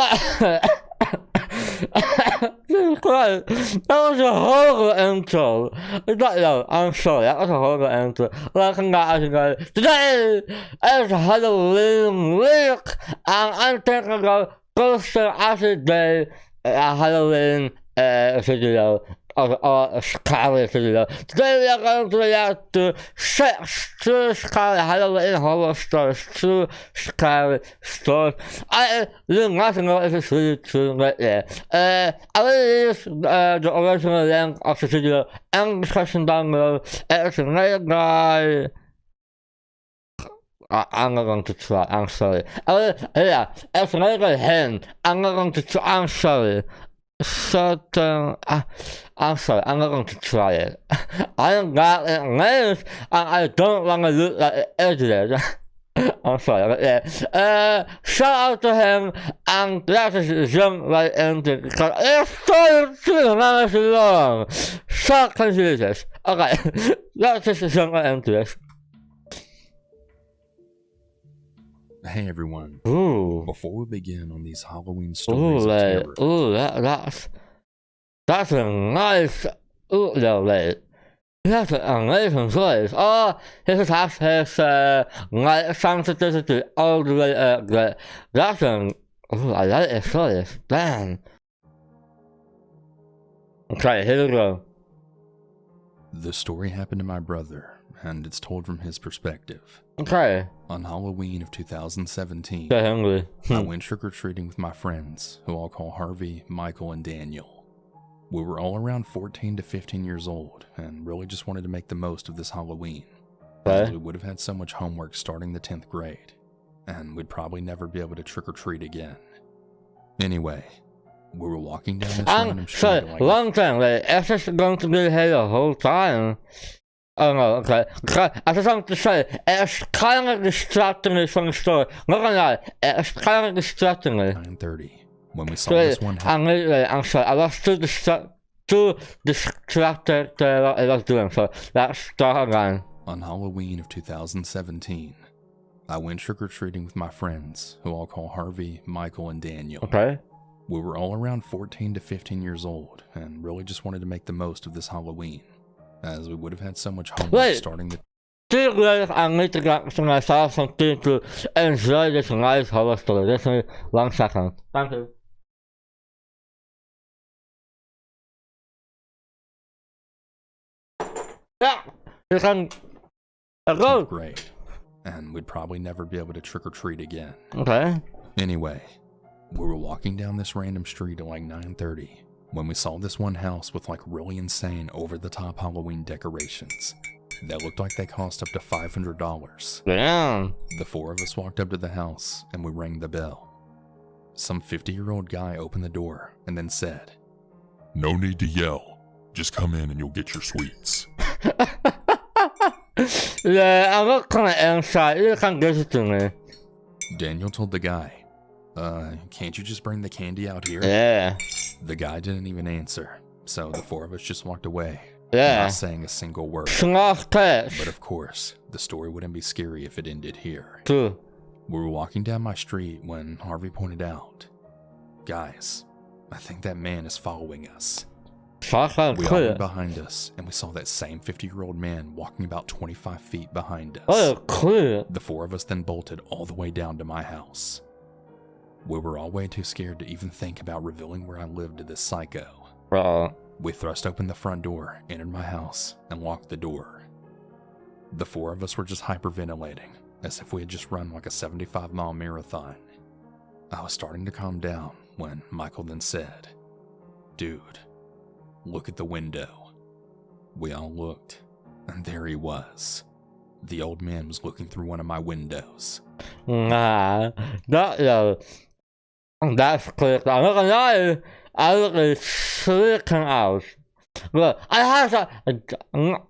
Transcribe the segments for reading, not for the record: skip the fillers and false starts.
That was a horrible intro. No, I'm sorry, that was a horrible intro. Welcome guys, today is Halloween week, and I'm thinking about posting after day Halloween video. Or a scary video. Today we are going to react to 6 true scary Halloween horror stories. True scary stories. I do not know if it's really true right there. I will use the original link of the video in the description down below. It's a great guy. I'm not going to try, I'm sorry. It's a really good hint. I'm not going to try, I'm sorry. I'm sorry, I'm not going to try it. I am got it names and I don't want to look like an idiot. I'm sorry, shout out to him and let's just jump right into it because it's so long. So confused. Okay, let's just jump right into this. Hey everyone. Ooh. Before we begin on these Halloween stories of terror, that's a nice that's an amazing choice. Oh, his light sensitivity all the way up. That's I like his choice. Damn. Okay, here we go. The story happened to my brother, and it's told from his perspective. Okay. On Halloween of 2017, Get hungry. I went trick-or-treating with my friends, who I'll call Harvey, Michael, and Daniel. We were all around 14 to 15 years old, and really just wanted to make the most of this Halloween, as we would have had so much homework starting the 10th grade, and we'd probably never be able to trick-or-treat again. Anyway, we were walking down this random street. One thing, it's just going to be here the whole time. Oh no, okay. I just want to say, it's kind of distracting me from the story. Not gonna lie, it's kind of distracting me. 9:30, when we saw this one happen. I'm sorry, I was too distracted to what I was doing, so let's start again. On Halloween of 2017, I went trick-or-treating with my friends, who I'll call Harvey, Michael, and Daniel. Okay. We were all around 14 to 15 years old, and really just wanted to make the most of this Halloween, as we would have had so much homework starting the... I need to get to myself something to enjoy this nice horror story. Just 1 second. Thank you. Yeah, you can go. Great, and we'd probably never be able to trick-or-treat again. Okay. Anyway, we were walking down this random street at like 9:30, when we saw this one house with like really insane over-the-top Halloween decorations that looked like they cost up to $500. Damn. The 4 of us walked up to the house and we rang the bell. Some 50-year-old guy opened the door and then said, "No need to yell. Just come in and you'll get your sweets." Yeah, I'm not kind of inside. You can't give it to me. Daniel told the guy, can't you just bring the candy out here? Yeah. The guy didn't even answer, so the 4 of us just walked away. Yeah. Not saying a single word. But of course, the story wouldn't be scary if it ended here. True. We were walking down my street when Harvey pointed out, "Guys, I think that man is following us." We all went behind us, and we saw that same 50-year-old man walking about 25 feet behind us. Oh, clear. The 4 of us then bolted all the way down to my house. We were all way too scared to even think about revealing where I lived to this psycho. Bro. We thrust open the front door, entered my house, and locked the door. The 4 of us were just hyperventilating, as if we had just run like a 75-mile marathon. I was starting to calm down when Michael then said, "Dude, look at the window." We all looked, and there he was. The old man was looking through one of my windows. Nah, that's clear. I'm not gonna lie, I look like freaking out. Look, I was on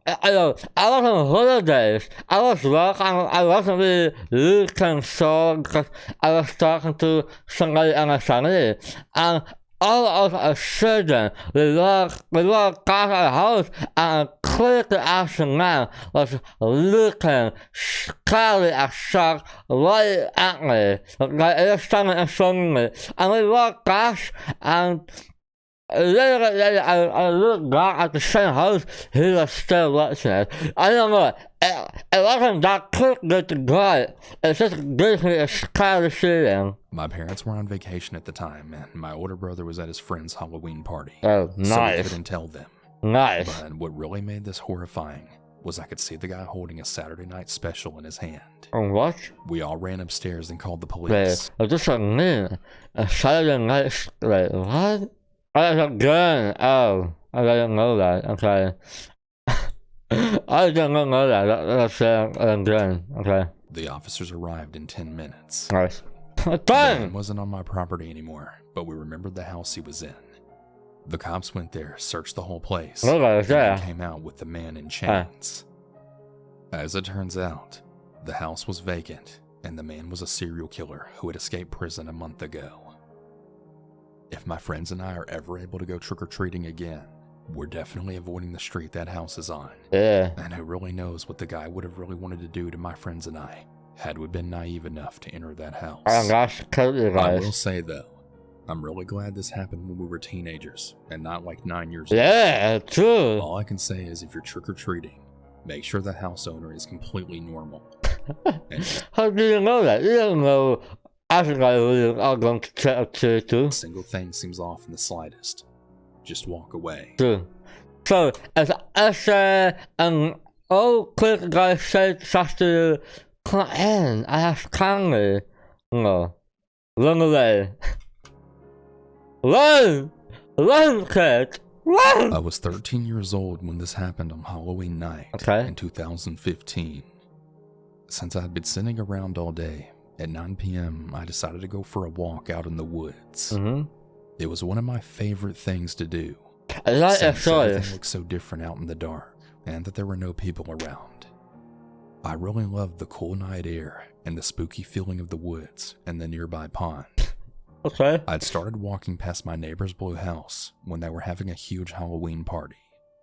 holidays. I was working. I wasn't really looking so because I was talking to somebody on my family, and all of a sudden, we walked out of the house and clearly as the man was looking scarily and shocked right at me. Like he was standing in front of me. And we walked past and later, I looked back at the same house, he was still watching it. I don't know, it wasn't that quick with the guy, it just gives me a scary feeling. My parents were on vacation at the time, and my older brother was at his friend's Halloween party. Oh, So we nice. couldn't tell them. Nice. But what really made this horrifying was I could see the guy holding a Saturday night special in his hand. What? We all ran upstairs and called the Wait, police. this is me. A Saturday night. Wait, what? Oh, it's a gun. Oh, I didn't know that. Okay. I didn't know that. That's a gun. Okay. The officers arrived in 10 minutes. Nice. The man Done! wasn't on my property anymore, but we remembered the house he was in. The cops went there, searched the whole place, Look at and that. then came out with the man in chains. As it turns out, the house was vacant, and the man was a serial killer who had escaped prison a month ago. If my friends and I are ever able to go trick-or-treating again, we're definitely avoiding the street that house is on. Yeah. And who really knows what the guy would have really wanted to do to my friends and I, had we been naive enough to enter that house. Oh gosh, totally I will guys. say though, I'm really glad this happened when we were teenagers, and not like 9 years old. Yeah, true. All I can say is if you're trick-or-treating, make sure the house owner is completely normal. And How do you know that? You don't know. I think I really are going to check too. a single thing seems off in the slightest, just walk away. True. So, as an old quick guy said just to come in, I have kindly, no, run away. Run! Run, kid! Run! I was 13 years old when this happened on Halloween night Okay. in 2015. Since I had been sitting around all day, at 9 p.m. I decided to go for a walk out in the woods. Mm-hmm. It was one of my favorite things to do. I like that Since story. everything looked so different out in the dark, and that there were no people around. I really loved the cool night air and the spooky feeling of the woods and the nearby pond. Okay. I'd started walking past my neighbor's blue house when they were having a huge Halloween party.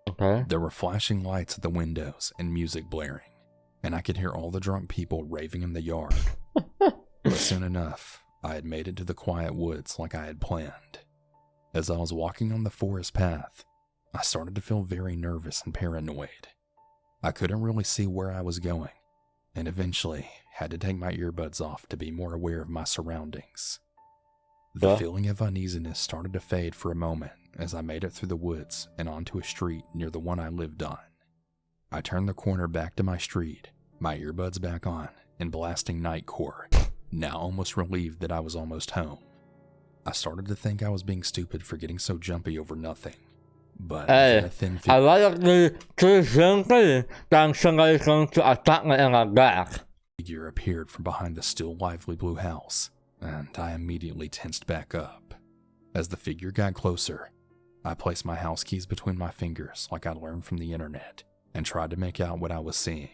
Okay. There were flashing lights at the windows and music blaring, and I could hear all the drunk people raving in the yard. But soon enough, I had made it to the quiet woods like I had planned. As I was walking on the forest path, I started to feel very nervous and paranoid. I couldn't really see where I was going, and eventually had to take my earbuds off to be more aware of my surroundings. The Yeah. feeling of uneasiness started to fade for a moment as I made it through the woods and onto a street near the one I lived on. I turned the corner back to my street, my earbuds back on, and blasting Nightcore, now almost relieved that I was almost home. I started to think I was being stupid for getting so jumpy over nothing, but Hey, within a thin I like the too simply that somebody's going to attack me in the back. figure appeared from behind the still lively blue house, and I immediately tensed back up. As the figure got closer, I placed my house keys between my fingers like I learned from the internet, and tried to make out what I was seeing.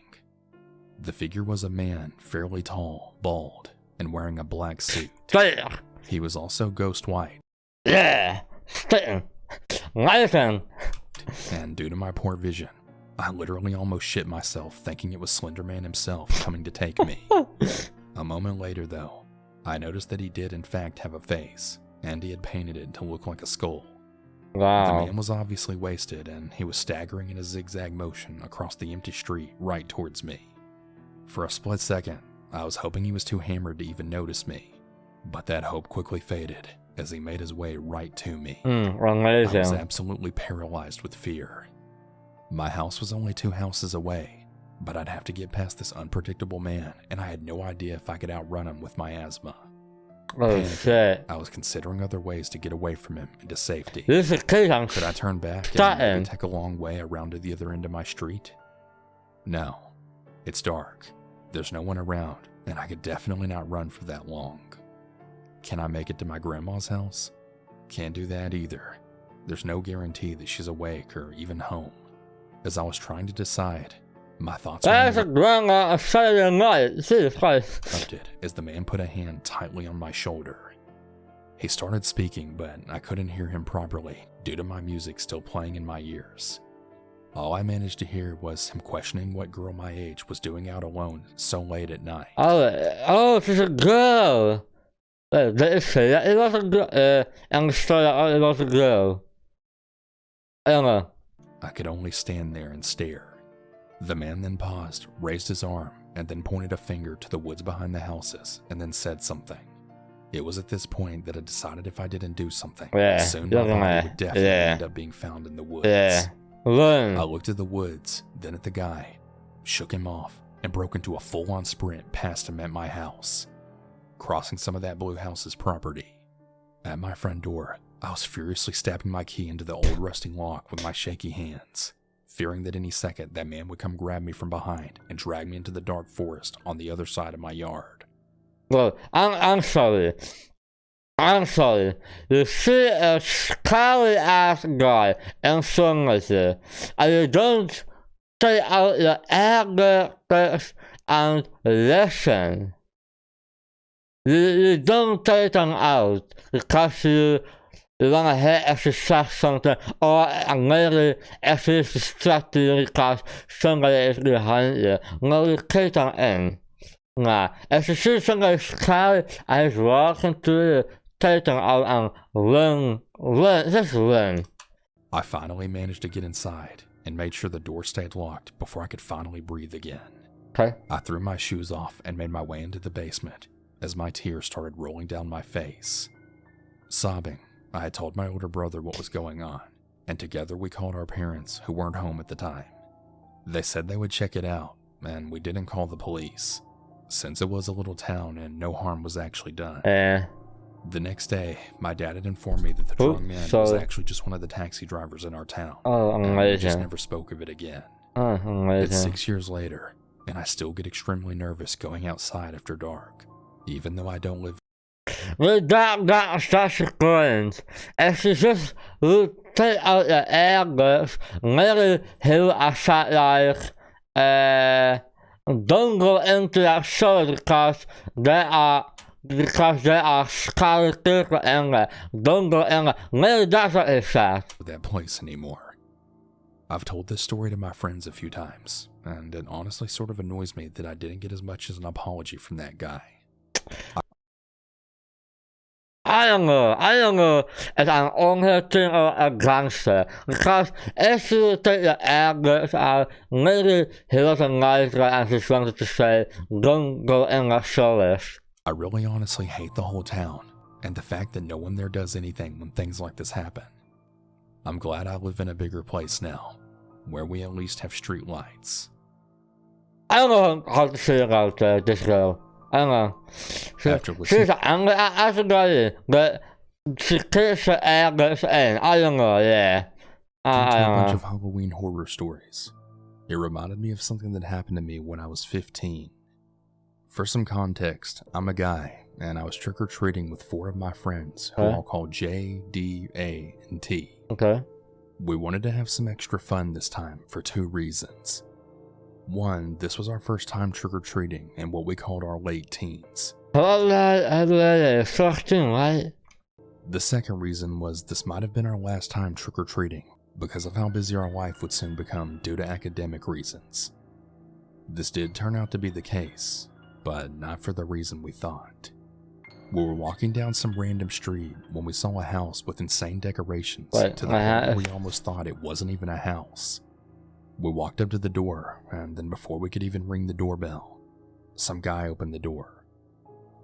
The figure was a man, fairly tall, bald, and wearing a black suit. There. He was also ghost white, Yeah. Sitting. Listen. and due to my poor vision, I literally almost shit myself thinking it was Slender Man himself coming to take me. A moment later, though, I noticed that he did in fact have a face, and he had painted it to look like a skull. The Wow. man was obviously wasted, and he was staggering in a zigzag motion across the empty street right towards me. For a split second, I was hoping he was too hammered to even notice me, but that hope quickly faded as he made his way right to me. I was Amazing. absolutely paralyzed with fear. My house was only 2 houses away, but I'd have to get past this unpredictable man, and I had no idea if I could outrun him with my asthma. Oh Panicking, shit. I was considering other ways to get away from him into safety. This is crazy. I'm Could I turn back and starting. maybe take a long way around to the other end of my street? No. It's dark. There's no one around, and I could definitely not run for that long. Can I make it to my grandma's house? Can't do that either. There's no guarantee that she's awake or even home. As I was trying to decide, my thoughts That's a were grand on a Saturday night. Jesus Christ. interrupted as the man put a hand tightly on my shoulder. He started speaking, but I couldn't hear him properly due to my music still playing in my ears. All I managed to hear was him questioning what girl my age was doing out alone so late at night. Oh, she's a girl. Dat is ze. Ja, it was a girl. En it was a girl. I could only stand there and stare. The man then paused, raised his arm, and then pointed a finger to the woods behind the houses, and then said something. It was at this point that I decided if I didn't do something, soon my body would definitely end up being found in the woods. I looked at the woods, then at the guy, shook him off, and broke into a full-on sprint past him at my house, crossing some of that blue house's property. At my front door, I was furiously stabbing my key into the old rusting lock with my shaky hands, fearing that any second that man would come grab me from behind and drag me into the dark forest on the other side of my yard. Well, I'm sorry. You see a scary ass guy and something, and you don't stay out your anger and listen. You don't take them out because you want to hear if you say something, or maybe if you distract you because somebody is behind you. No, you take them in. Nah, if you see somebody scary and he's walking to you, take them out and just run. I finally managed to get inside and made sure the door stayed locked before I could finally breathe again. Okay. I threw my shoes off and made my way into the basement as my tears started rolling down my face. Sobbing, I had told my older brother what was going on, and together we called our parents who weren't home at the time. They said they would check it out, and we didn't call the police, since it was a little town and no harm was actually done. The next day, my dad had informed me that the drunk man was actually just one of the taxi drivers in our town. And we just never spoke of it again. It's 6 years later, and I still get extremely nervous going outside after dark, even though I don't live. That's great. If you just take out your anger, maybe he'll accept don't go into that show because they are scary people in there. Don't go in there. Maybe that's what it says. That place anymore. I've told this story to my friends a few times, and it honestly sort of annoys me that I didn't get as much as an apology from that guy. I don't know if I'm only thing or a gangster, because if you take the anger out, maybe he was a nice guy and just wanted to say, don't go in that service. I really honestly hate the whole town, and the fact that no one there does anything when things like this happen. I'm glad I live in a bigger place now, where we at least have street lights. I don't know how to feel about this girl. I don't know. She's angry as a guy, but she takes her anger in. I don't know, yeah. I don't know. A bunch of Halloween horror stories. It reminded me of something that happened to me when I was 15. For some context, I'm a guy, and I was trick-or-treating with 4 of my friends, who I'll call J, D, A, and T. Okay. We wanted to have some extra fun this time for 2 reasons. One, this was our first time trick-or-treating in what we called our late teens. 15, right? The second reason was this might have been our last time trick-or-treating because of how busy our life would soon become due to academic reasons. This did turn out to be the case, but not for the reason we thought. We were walking down some random street when we saw a house with insane decorations to the point where we almost thought it wasn't even a house. We walked up to the door, and then before we could even ring the doorbell, some guy opened the door.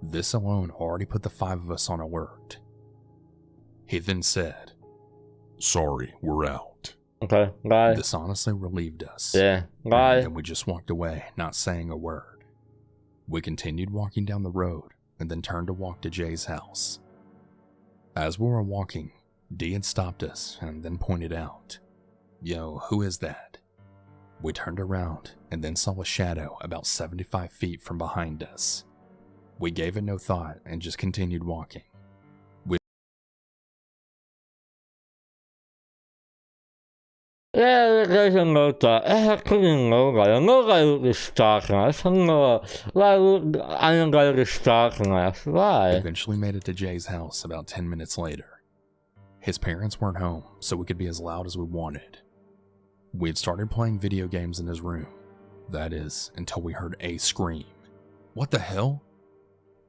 This alone already put the 5 of us on alert. He then said, "Sorry, we're out." Okay, bye. This honestly relieved us. Yeah, bye. And we just walked away, not saying a word. We continued walking down the road, and then turned to walk to Jay's house. As we were walking, D had stopped us, and then pointed out, "Yo, who is that?" We turned around and then saw a shadow about 75 feet from behind us. We gave it no thought and just continued walking. Ja, dat is een nota. Ik kan niet noga. Noga is stalking. That's no. I'm going to stalking us. Why? Eventually made it to Jay's house about 10 minutes later. His parents weren't home, so we could be as loud as we wanted. We had started playing video games in his room. That is, until we heard a scream. What the hell?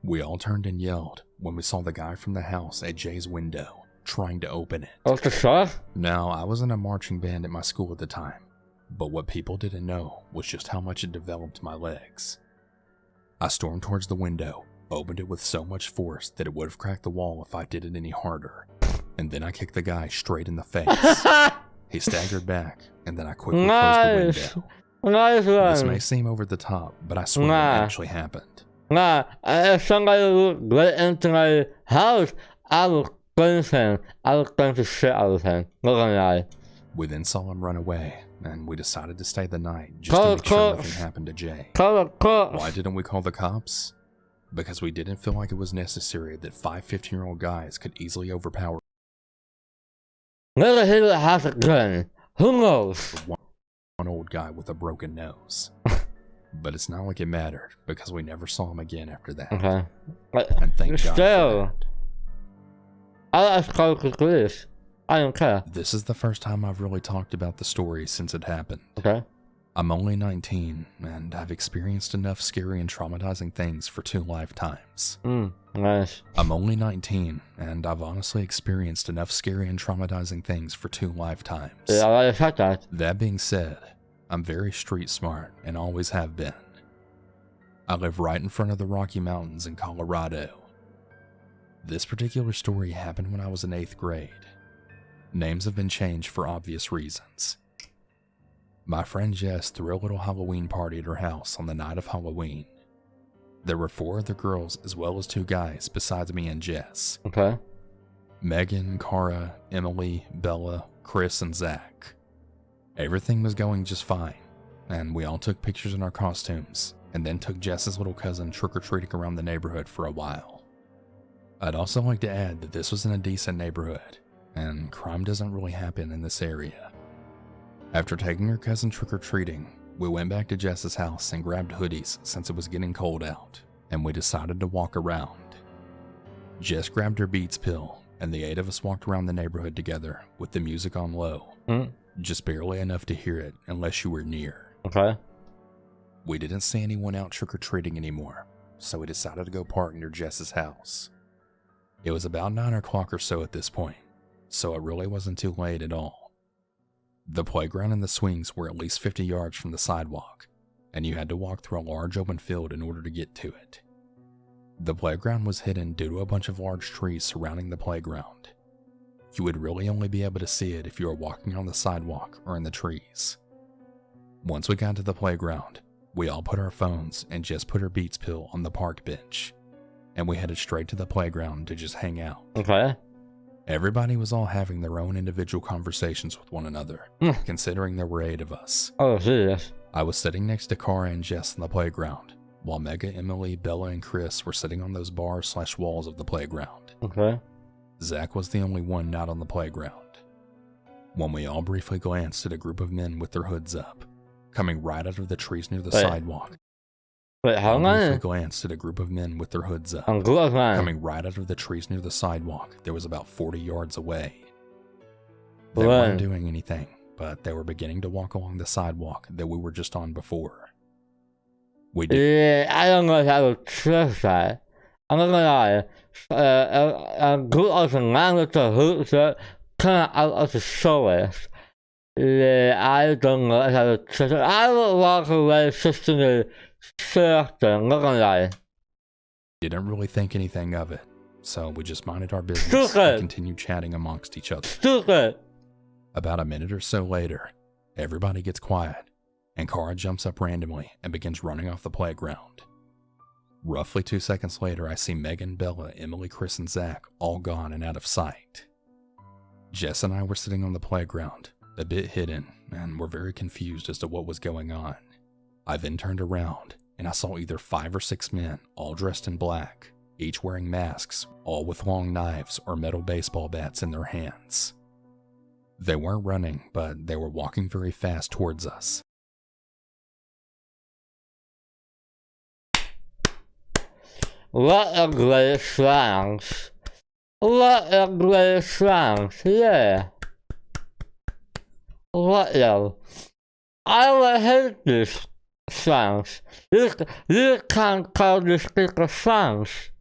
We all turned and yelled when we saw the guy from the house at Jay's window, trying to open it. What's the shot? Now, I was in a marching band at my school at the time, but what people didn't know was just how much it developed my legs. I stormed towards the window, opened it with so much force that it would have cracked the wall if I did it any harder, and then I kicked the guy straight in the face. He staggered back, and then I quickly closed the window. Nice one. This may seem over the top, but I swear it actually happened. If somebody would get into my house, I would cleanse him. I would cleanse the shit out of him. Not gonna lie. We then saw him run away, and we decided to stay the night just to make sure nothing happened to Jay. Why didn't we call the cops? Because we didn't feel like it was necessary that 5 15-year-old guys could easily overpower Maybe he would have a gun. Who knows? one old guy with a broken nose. But it's not like it mattered, because we never saw him again after that. Okay. And thank God for Still, that. I'll ask how quick this. I don't care. This is the first time I've really talked about the story since it happened. Okay. I'm only 19, and I've experienced enough scary and traumatizing things for 2 lifetimes. Nice. I'm only 19, and I've honestly experienced enough scary and traumatizing things for 2 lifetimes. Yeah, I like the fact that. That being said, I'm very street smart and always have been. I live right in front of the Rocky Mountains in Colorado. This particular story happened when I was in 8th grade. Names have been changed for obvious reasons. My friend Jess threw a little Halloween party at her house on the night of Halloween. There were 4 other girls as well as 2 guys besides me and Jess. Okay. Megan, Cara, Emily, Bella, Chris, and Zach. Everything was going just fine, and we all took pictures in our costumes, and then took Jess's little cousin trick-or-treating around the neighborhood for a while. I'd also like to add that this was in a decent neighborhood, and crime doesn't really happen in this area. After taking her cousin trick-or-treating, we went back to Jess's house and grabbed hoodies since it was getting cold out, and we decided to walk around. Jess grabbed her Beats pill, and the 8 of us walked around the neighborhood together with the music on low. Just barely enough to hear it unless you were near. Okay. We didn't see anyone out trick-or-treating anymore, so we decided to go park near Jess's house. It was about 9 o'clock or so at this point, so it really wasn't too late at all. The playground and the swings were at least 50 yards from the sidewalk, and you had to walk through a large open field in order to get to it. The playground was hidden due to a bunch of large trees surrounding the playground. You would really only be able to see it if you were walking on the sidewalk or in the trees. Once we got to the playground, we all put our phones and Jess put her Beats pill on the park bench, and we headed straight to the playground to just hang out. Okay. Everybody was all having their own individual conversations with one another, considering there were 8 of us. Oh, serious. I was sitting next to Cara and Jess on the playground, while Mega, Emily, Bella, and Chris were sitting on those bars/walls of the playground. Okay. Zach was the only one not on the playground. When we all briefly glanced at a group of men with their hoods up, coming right out of the trees near the sidewalk. Wait, how long? Glanced at a group of men with their hoods up, I'm good, man. coming right out of the trees near the sidewalk that was about 40 yards away. They weren't doing anything, but they were beginning to walk along the sidewalk that we were just on before. We did. Yeah, I don't know if I would trust that. I'm not gonna lie. A group of men with the hoods up, kind of out of the shoulders. Yeah, I don't know if I would trust it. I would walk away just in the I'm not gonna lie. Didn't really think anything of it, so we just minded our business and continued chatting amongst each other. Stupid. About a minute or so later, everybody gets quiet, and Cara jumps up randomly and begins running off the playground. Roughly 2 seconds later, I see Megan, Bella, Emily, Chris, and Zach all gone and out of sight. Jess and I were sitting on the playground, a bit hidden, and were very confused as to what was going on. I then turned around, and I saw either 5 or 6 men, all dressed in black, each wearing masks, all with long knives or metal baseball bats in their hands. They weren't running, but they were walking very fast towards us. What a great songs. What a great songs, yeah. What a... I will hate these songs. You can't call this speaker songs.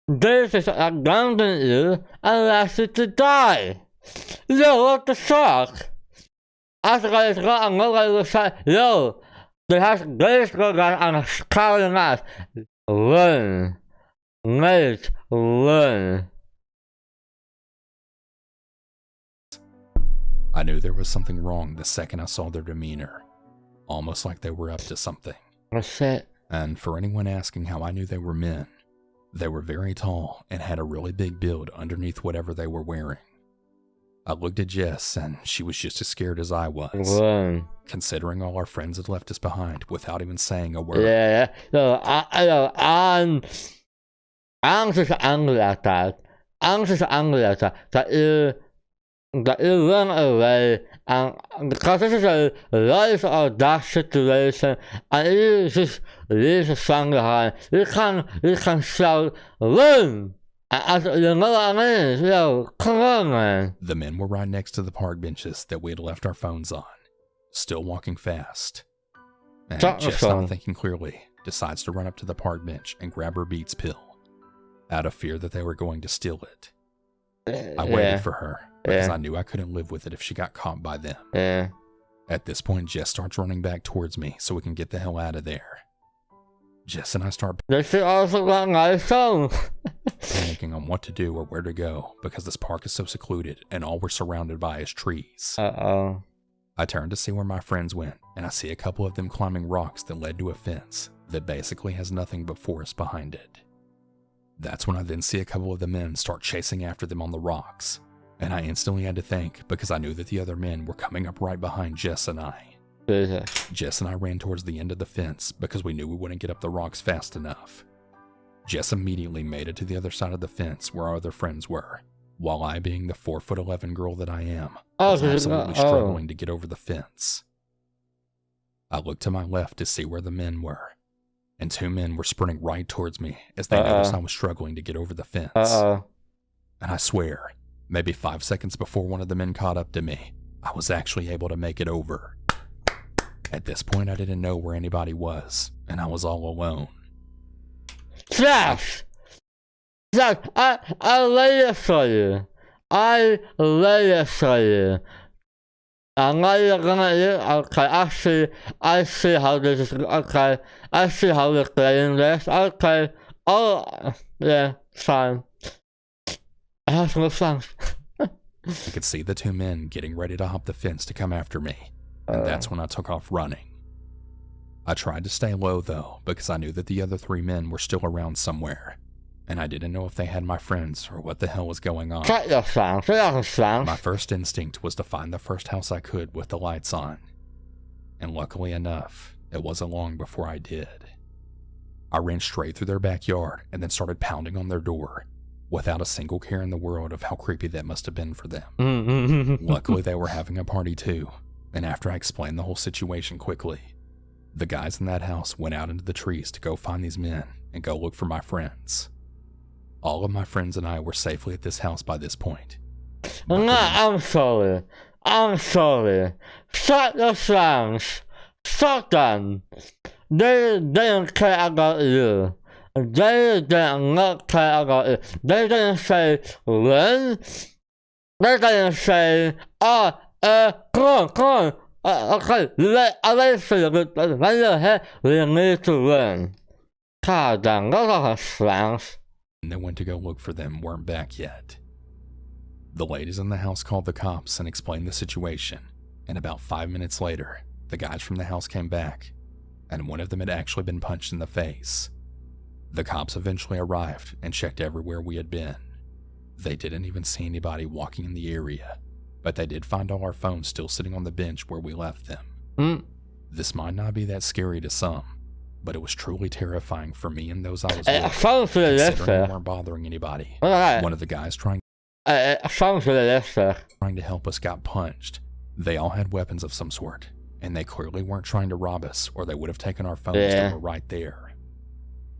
This is abandon you and ask you to die. Yo, what the fuck? Als ik eens ga en nog even zei, yo, er has deze gedaan aan de schouder naast. Run. Mate, run. I knew there was something wrong the second I saw their demeanor, almost like they were up to something. That's it. And for anyone asking how I knew they were men, they were very tall and had a really big build underneath whatever they were wearing. I looked at Jess, and she was just as scared as I was, considering all our friends had left us behind without even saying a word. Yeah, so I'm just angry at that. I'm just angry at that. That you run away, and because this is a life or death situation, and you just leave the song behind. You can shout, run! You know what I mean? Yo, come on, man. The men were right next to the park benches that we had left our phones on, still walking fast. And Jess, not thinking clearly, decides to run up to the park bench and grab her Beats pill, out of fear that they were going to steal it. I waited for her, because I knew I couldn't live with it if she got caught by them. Yeah. At this point, Jess starts running back towards me so we can get the hell out of there. Jess and I start This is also got nice songs. panicking on what to do or where to go because this park is so secluded and all we're surrounded by is trees. Uh-oh. I turn to see where my friends went, and I see a couple of them climbing rocks that led to a fence that basically has nothing but forest behind it. That's when I then see a couple of the men start chasing after them on the rocks, and I instantly had to think because I knew that the other men were coming up right behind Jess and I. Jess and I ran towards the end of the fence because we knew we wouldn't get up the rocks fast enough. Jess immediately made it to the other side of the fence where our other friends were, while I, being the 4'11" girl that I am, was absolutely struggling to get over the fence. I looked to my left to see where the men were, and two men were sprinting right towards me as they noticed I was struggling to get over the fence. And I swear, maybe 5 seconds before one of the men caught up to me, I was actually able to make it over. At this point, I didn't know where anybody was, and I was all alone. Josh! I lay it for you. I lay it for you. I know you're gonna do, okay, I see how this is, okay, I see how you're playing this, okay, oh, yeah, fine. I have no songs. I could see the two men getting ready to hop the fence to come after me, and that's when I took off running. I tried to stay low though, because I knew that the other three men were still around somewhere, and I didn't know if they had my friends or what the hell was going on. My first instinct was to find the first house I could with the lights on, and luckily enough, it wasn't long before I did. I ran straight through their backyard and then started pounding on their door, without a single care in the world of how creepy that must have been for them. Luckily, they were having a party too, and after I explained the whole situation quickly, the guys in that house went out into the trees to go find these men and go look for my friends. All of my friends and I were safely at this house by this point. I'm sorry. Stop the songs. Stop them. They didn't care about you. They did not care about you. They didn't say, run. They didn't say, come on. Okay, let's see when you're here, we need to run. God damn, those are songs. And they went to go look for them weren't back yet. The ladies in the house called the cops and explained the situation, and about 5 minutes later, the guys from the house came back, and one of them had actually been punched in the face. The cops eventually arrived and checked everywhere we had been. They didn't even see anybody walking in the area, but they did find all our phones still sitting on the bench where we left them. This might not be that scary to some, but it was truly terrifying for me and those I was with, considering we weren't bothering anybody. One of the guys trying Sounds realistic. trying to help us got punched. They all had weapons of some sort, and they clearly weren't trying to rob us, or they would have taken our phones that were right there.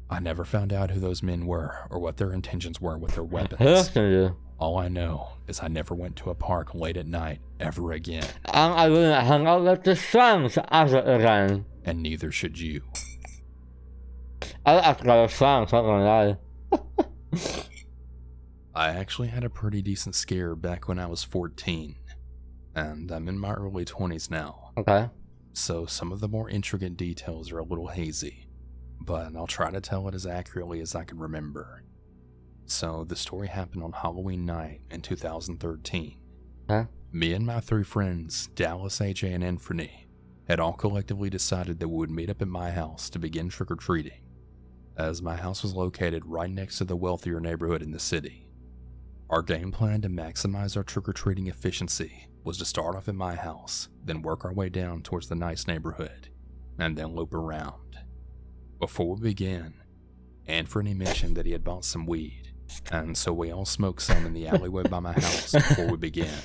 I never found out who those men were or what their intentions were with their weapons. All I know is I never went to a park late at night ever again. I wouldn't hang out with the swans as again. And neither should you. I like to go to swans, not gonna lie. I actually had a pretty decent scare back when I was 14, and I'm in my early 20s now. Okay. So some of the more intricate details are a little hazy, but I'll try to tell it as accurately as I can remember. So the story happened on Halloween night in 2013. Huh? Me and my 3 friends, Dallas, AJ, and Anthony, had all collectively decided that we would meet up at my house to begin trick-or-treating, as my house was located right next to the wealthier neighborhood in the city. Our game plan to maximize our trick-or-treating efficiency was to start off at my house, then work our way down towards the nice neighborhood, and then loop around. Before we began, Anthony mentioned that he had bought some weed, and so we all smoked some in the alleyway by my house before we began.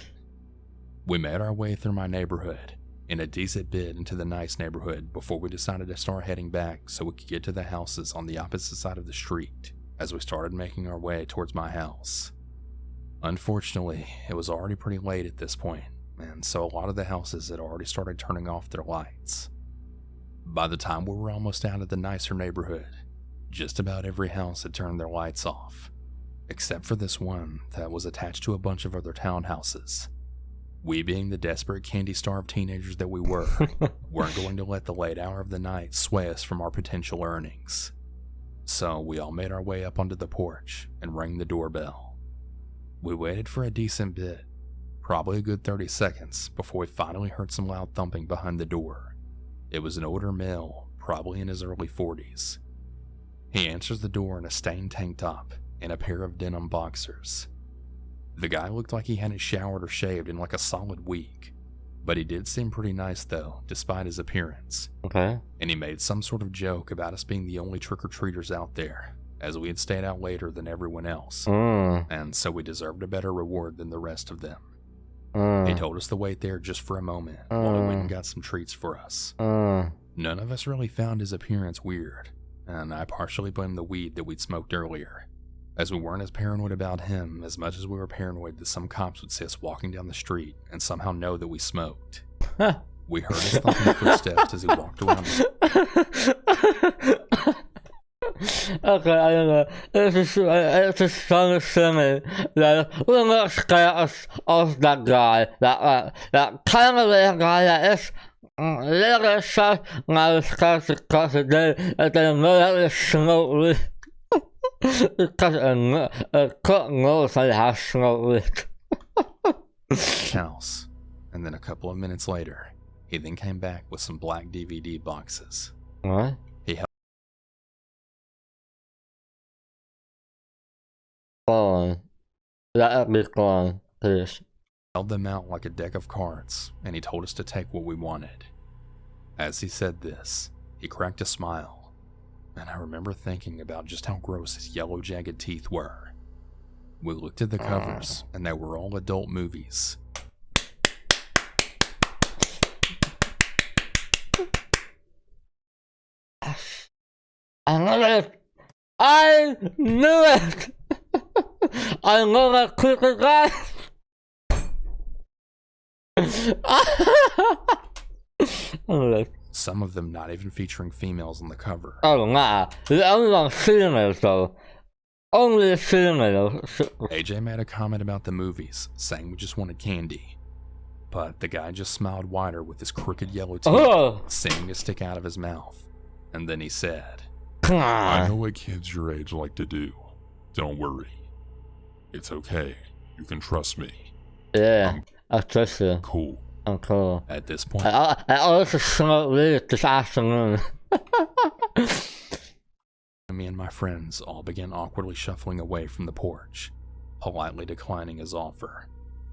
We made our way through my neighborhood in a decent bit into the nice neighborhood before we decided to start heading back so we could get to the houses on the opposite side of the street as we started making our way towards my house. Unfortunately, it was already pretty late at this point, and so a lot of the houses had already started turning off their lights. By the time we were almost out of the nicer neighborhood, just about every house had turned their lights off, except for this one that was attached to a bunch of other townhouses. We, being the desperate, candy-starved teenagers that we were, weren't going to let the late hour of the night sway us from our potential earnings. So we all made our way up onto the porch and rang the doorbell. We waited for a decent bit, probably a good 30 seconds, before we finally heard some loud thumping behind the door. It was an older male, probably in his early 40s. He answers the door in a stained tank top and a pair of denim boxers. The guy looked like he hadn't showered or shaved in like a solid week, but he did seem pretty nice though, despite his appearance. Okay. And he made some sort of joke about us being the only trick-or-treaters out there, as we had stayed out later than everyone else, and so we deserved a better reward than the rest of them. He told us to wait there just for a moment while he went and got some treats for us. None of us really found his appearance weird, and I partially blame the weed that we'd smoked earlier, as we weren't as paranoid about him as much as we were paranoid that some cops would see us walking down the street and somehow know that we smoked. We heard his thumping footsteps as he walked around. Okay, I don't know. It's just so silly. Like, we're not scared of that guy. That kind of little guy that is little shot. Now it's scared because of the little smoke weed. Because a cut nose and has smoke weed. House. And then a couple of minutes later, he then came back with some black DVD boxes. What? Gone. Let me gone, please. Held them out like a deck of cards, and he told us to take what we wanted. As he said this, he cracked a smile, and I remember thinking about just how gross his yellow jagged teeth were. We looked at the covers, and they were all adult movies. I knew it! I knew it! I know that quicker guy! Some of them not even featuring females on the cover. Oh, nah. The only one females, though. Only females. AJ made a comment about the movies, saying we just wanted candy. But the guy just smiled wider with his crooked yellow teeth, seeming to stick out of his mouth. And then he said, Come on. I know what kids your age like to do. Don't worry. It's okay. You can trust me. Yeah, I trust you. Cool. I'm cool. At this point, I also smoked weed this afternoon. me and my friends all began awkwardly shuffling away from the porch, politely declining his offer,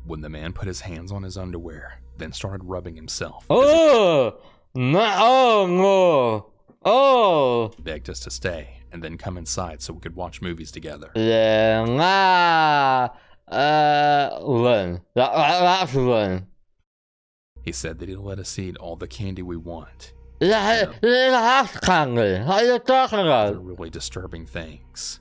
when the man put his hands on his underwear, then started rubbing himself. Oh! No! Oh! Begged us to stay and then come inside so we could watch movies together. Yeah, nah. Lynn. That's Lynn. He said that he'd let us eat all the candy we want. That's candy. What are you talking Other about? really disturbing things.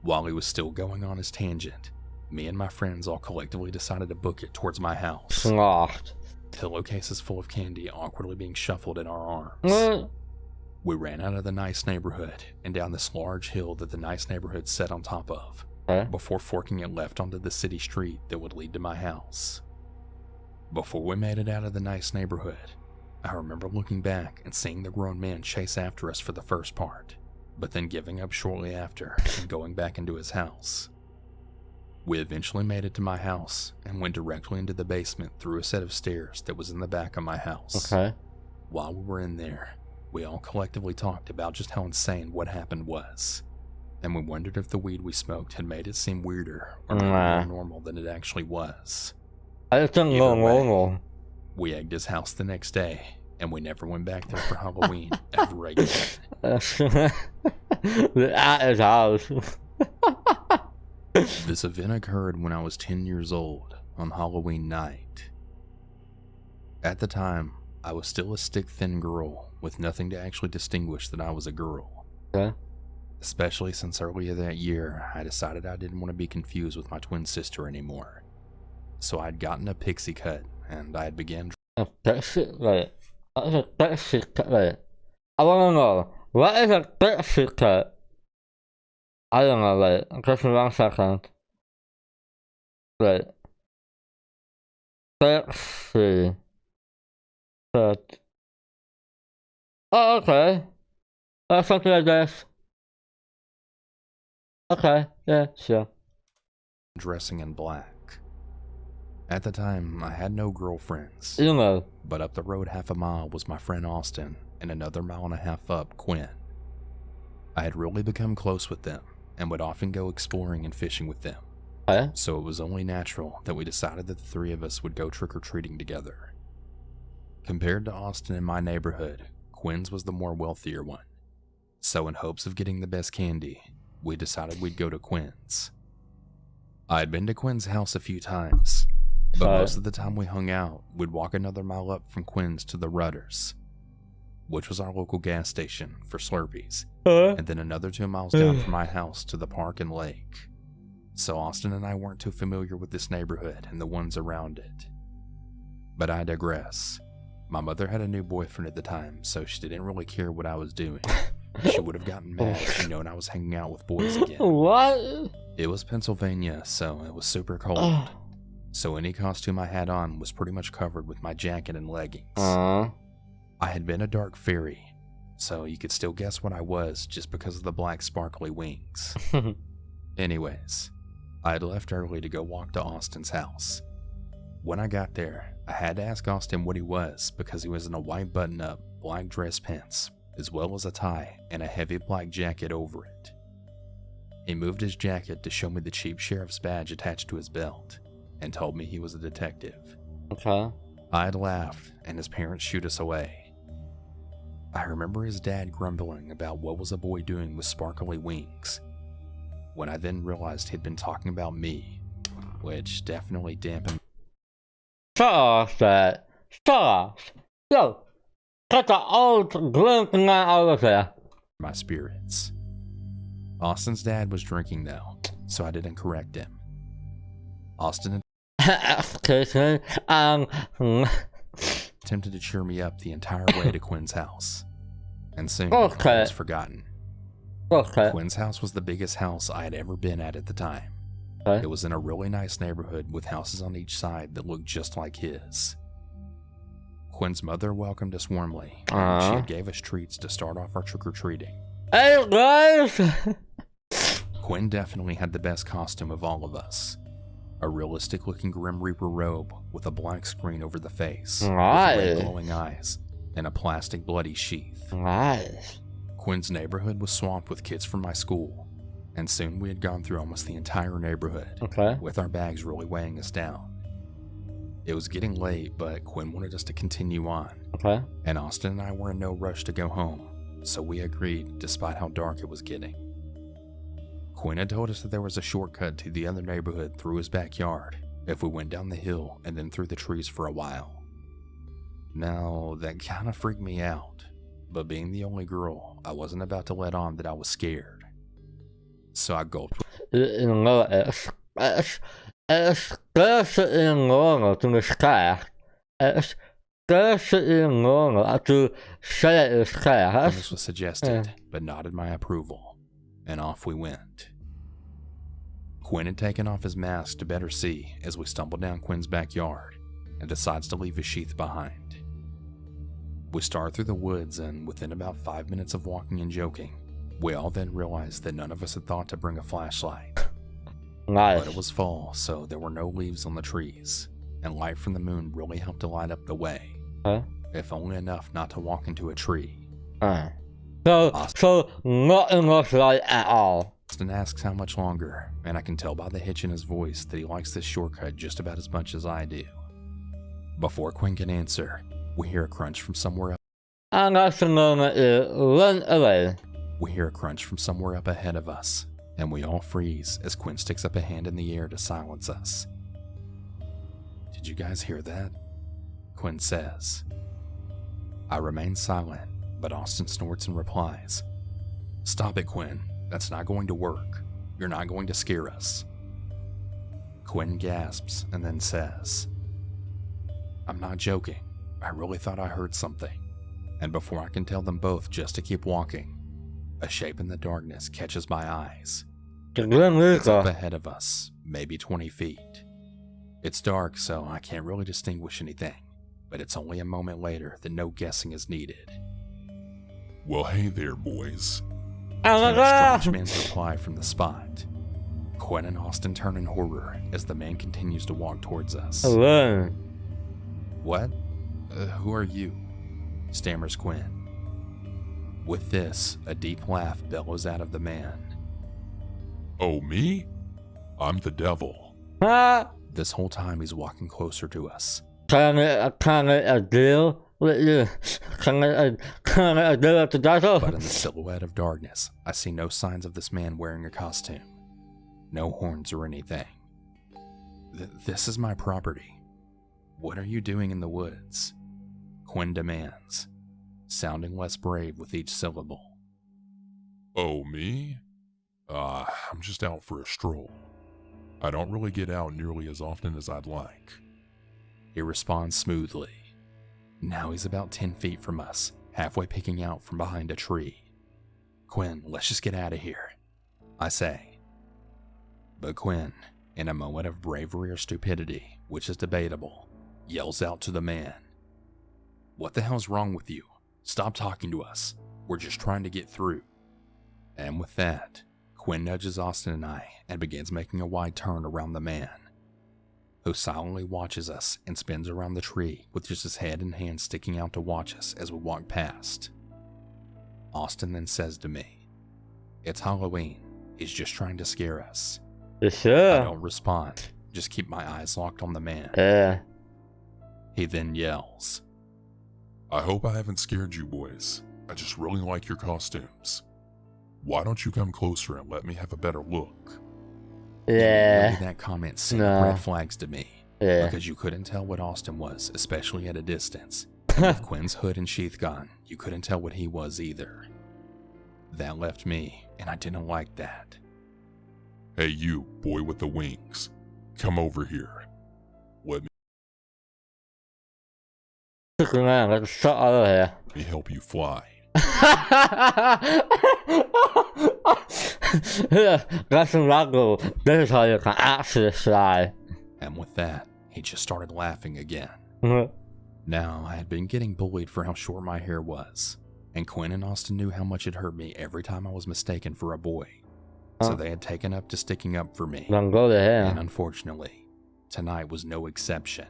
While he was still going on his tangent, me and my friends all collectively decided to book it towards my house. Lost. Pillowcases full of candy awkwardly being shuffled in our arms. We ran out of the nice neighborhood and down this large hill that the nice neighborhood sat on top of, before forking it left onto the city street that would lead to my house. Before we made it out of the nice neighborhood, I remember looking back and seeing the grown man chase after us for the first part, but then giving up shortly after and going back into his house. We eventually made it to my house and went directly into the basement through a set of stairs that was in the back of my house. Okay. While we were in there, we all collectively talked about just how insane what happened was, and we wondered if the weed we smoked had made it seem weirder or maybe more normal than it actually was. I just think Either way, normal. we egged his house the next day, and we never went back there for Halloween ever again. At his house. This event occurred when I was 10 years old on Halloween night. At the time, I was still a stick-thin girl with nothing to actually distinguish that I was a girl. Okay. Especially since earlier that year, I decided I didn't want to be confused with my twin sister anymore. So I'd gotten a pixie cut, and I had began... A pixie? Wait. What is a pixie cut? Wait. I wanna know. What is a pixie cut? I don't know, wait. Just 1 second. Wait. Pixie cut. Oh, okay. Something like this. Okay, yeah, sure. dressing in black. At the time, I had no girlfriends, You know. but up the road half a mile was my friend Austin, and another mile and a half up, Quinn. I had really become close with them, and would often go exploring and fishing with them. Okay. So it was only natural that we decided that the three of us would go trick-or-treating together. Compared to Austin in my neighborhood, Quinn's was the more wealthier one. So in hopes of getting the best candy, we decided we'd go to Quinn's. I had been to Quinn's house a few times, but most of the time we hung out, we'd walk another mile up from Quinn's to the Rudders, which was our local gas station for Slurpees, and then another 2 miles down from my house to the park and lake. So Austin and I weren't too familiar with this neighborhood and the ones around it. But I digress. My mother had a new boyfriend at the time, so she didn't really care what I was doing. She would have gotten mad if she'd known I was hanging out with boys again. What? It was Pennsylvania, so it was super cold. So any costume I had on was pretty much covered with my jacket and leggings. I had been a dark fairy, so you could still guess what I was just because of the black sparkly wings. Anyways, I had left early to go walk to Austin's house. When I got there, I had to ask Austin what he was because he was in a white button-up, black dress pants, as well as a tie and a heavy black jacket over it. He moved his jacket to show me the cheap sheriff's badge attached to his belt, and told me he was a detective. Okay. I had laughed, and his parents shooed us away. I remember his dad grumbling about what was a boy doing with sparkly wings, when I then realized he'd been talking about me, which definitely dampened Shut off that. Shut off. Yo, cut the old glinting out of there. my spirits. Austin's dad was drinking though, so I didn't correct him. Austin Excuse me. attempted to cheer me up the entire way to Quinn's house, and soon Okay. I was forgotten. Okay. Quinn's house was the biggest house I had ever been at the time. Okay. It was in a really nice neighborhood with houses on each side that looked just like his. Quinn's mother welcomed us warmly, and she had gave us treats to start off our trick-or-treating. Hey guys! Quinn definitely had the best costume of all of us. A realistic-looking Grim Reaper robe with a black screen over the face, with red glowing eyes, and a plastic bloody sheath. Nice. Quinn's neighborhood was swamped with kids from my school, and soon we had gone through almost the entire neighborhood, Okay. with our bags really weighing us down. It was getting late, but Quinn wanted us to continue on, Okay. and Austin and I were in no rush to go home, so we agreed despite how dark it was getting. Quinn had told us that there was a shortcut to the other neighborhood through his backyard if we went down the hill and then through the trees for a while. Now, that kind of freaked me out, but being the only girl, I wasn't about to let on that I was scared. So I gulped. This was suggested, but nodded my approval, and off we went. Quinn had taken off his mask to better see as we stumbled down Quinn's backyard and decides to leave his sheath behind. We start through the woods, and within about 5 minutes of walking and joking, we all then realized that none of us had thought to bring a flashlight. Nice. But it was fall, so there were no leaves on the trees, and light from the moon really helped to light up the way. If only enough not to walk into a tree. So not enough light at all. Austin asks how much longer, and I can tell by the hitch in his voice that he likes this shortcut just about as much as I do. Before Quinn can answer, we hear a crunch from somewhere up. And that's the moment you run away. We hear a crunch from somewhere up ahead of us, and we all freeze as Quinn sticks up a hand in the air to silence us. Did you guys hear that? Quinn says. I remain silent, but Austin snorts and replies, "Stop it, Quinn. That's not going to work. You're not going to scare us." Quinn gasps and then says, "I'm not joking. I really thought I heard something." And before I can tell them both just to keep walking, a shape in the darkness catches my eyes. It's up ahead of us, maybe 20 feet. It's dark, so I can't really distinguish anything, but it's only a moment later that no guessing is needed. Well, hey there, boys. Oh my A god! strange man's reply from the spot. Quinn and Austin turn in horror as the man continues to walk towards us. Alone. What? Who are you? Stammers Quinn. With this, a deep laugh bellows out of the man. Oh, me? I'm the devil. This whole time he's walking closer to us. Can I deal with you? Can I deal with the devil? But in the silhouette of darkness, I see no signs of this man wearing a costume. No horns or anything. This is my property. What are you doing in the woods? Quinn demands, sounding less brave with each syllable. Oh, me? I'm just out for a stroll. I don't really get out nearly as often as I'd like. He responds smoothly. Now he's about 10 feet from us, halfway peeking out from behind a tree. Quinn, let's just get out of here, I say. But Quinn, in a moment of bravery or stupidity, which is debatable, yells out to the man, "What the hell's wrong with you? Stop talking to us. We're just trying to get through." And with that, Quinn nudges Austin and I and begins making a wide turn around the man, who silently watches us and spins around the tree with just his head and hands sticking out to watch us as we walk past. Austin then says to me, "It's Halloween. He's just trying to scare us." Sure. I don't respond, just keep my eyes locked on the man. Yeah. He then yells, I hope I haven't scared you boys. I just really like your costumes. Why don't you come closer and let me have a better look? Yeah. Immediately that comment sent No. red flags to me, Yeah. because you couldn't tell what Austin was, especially at a distance. With Quinn's hood and sheath gone, you couldn't tell what he was either. That left me, and I didn't like that. Hey you, boy with the wings. Come over here. Let Man, let's shut out of here. me help you fly. Here, that's some raggle. This is how you can actually fly. And with that, he just started laughing again. Now, I had been getting bullied for how short my hair was, and Quinn and Austin knew how much it hurt me every time I was mistaken for a boy. So they had taken up to sticking up for me. Then go to And here. unfortunately, tonight was no exception.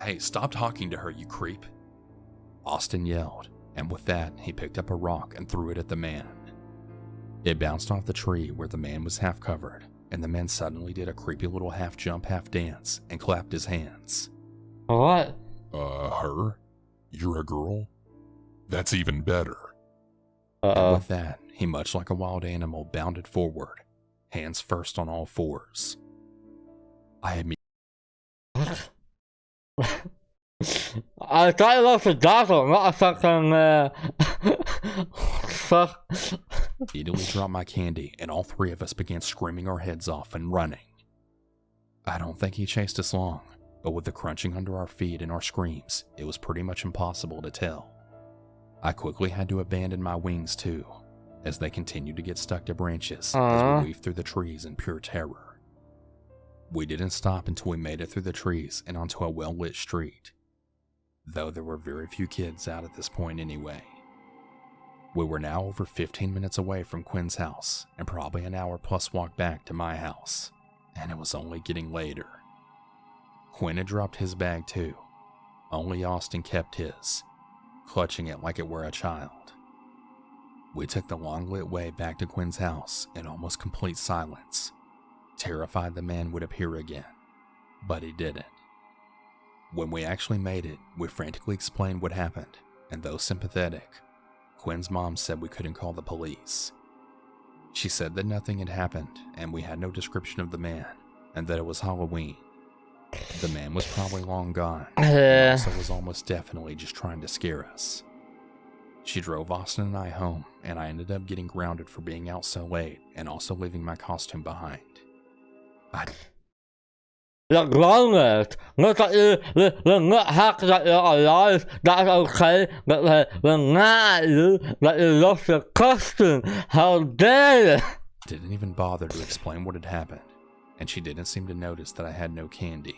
"Hey, stop talking to her, you creep," Austin yelled, and with that, he picked up a rock and threw it at the man. It bounced off the tree where the man was half covered, and the man suddenly did a creepy little half jump, half dance, and clapped his hands. What? Her? You're a girl? That's even better. And Uh-oh. with that, he, much like a wild animal, bounded forward, hands first on all fours. I I thought it was a dazzle, not a fucking, fuck. immediately dropped my candy, and all three of us began screaming our heads off and running. I don't think he chased us long, but with the crunching under our feet and our screams, it was pretty much impossible to tell. I quickly had to abandon my wings too, as they continued to get stuck to branches as we weaved through the trees in pure terror. We didn't stop until we made it through the trees and onto a well-lit street, though there were very few kids out at this point anyway. We were now over 15 minutes away from Quinn's house and probably an hour plus walk back to my house, and it was only getting later. Quinn had dropped his bag too. Only Austin kept his, clutching it like it were a child. We took the long-lit way back to Quinn's house in almost complete silence, terrified the man would appear again, but he didn't. When we actually made it, we frantically explained what happened, and though sympathetic, Quinn's mom said we couldn't call the police. She said that nothing had happened, and we had no description of the man, and that it was Halloween. The man was probably long gone, and also was almost definitely just trying to scare us. She drove Austin and I home, and I ended up getting grounded for being out so late and also leaving my costume behind. Look, grounded. Look that you're not happy that you're alive. That's okay. But we're mad at you that you lost your costume. How dare you? Didn't even bother to explain what had happened, and she didn't seem to notice that I had no candy.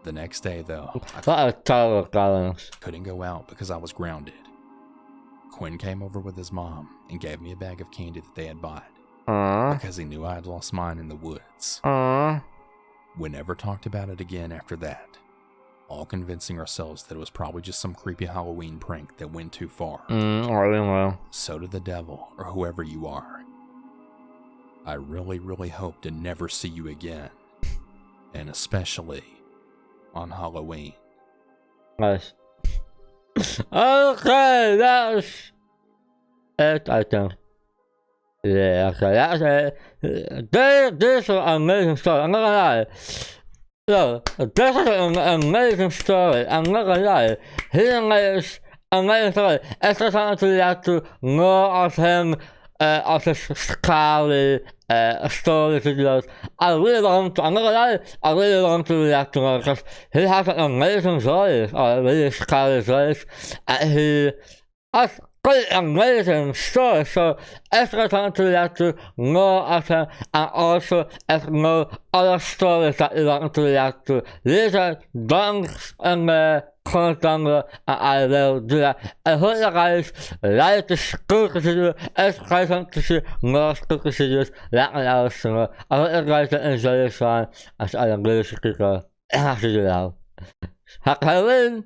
The next day, though, I couldn't go out because I was grounded. Quinn came over with his mom and gave me a bag of candy that they had bought, because he knew I had lost mine in the woods. We never talked about it again after that, all convincing ourselves that it was probably just some creepy Halloween prank that went too far. So did the devil, or whoever you are. I really, really hope to never see you again, and especially on Halloween. Nice. Okay, that's it, I think. Yeah, okay, that's it. This is an amazing story, I'm not gonna lie. Look, this is an amazing story, I'm not gonna lie. He's an amazing story. Extra something to react to more of him, of his scary story videos. I really want to, I'm not gonna lie, I really want to react to more because he has an amazing story, or really scary stories, and he has great amazing stories, so extra time to react to more of him, and also if no other stories that you want to react to, leave a donks in the comment down below, and I will do that. I hope you guys like the spooky video. If you guys want to see more spooky videos, let me know. I hope you guys enjoy this one, as I am really spooky. And I see you now. Happy Halloween!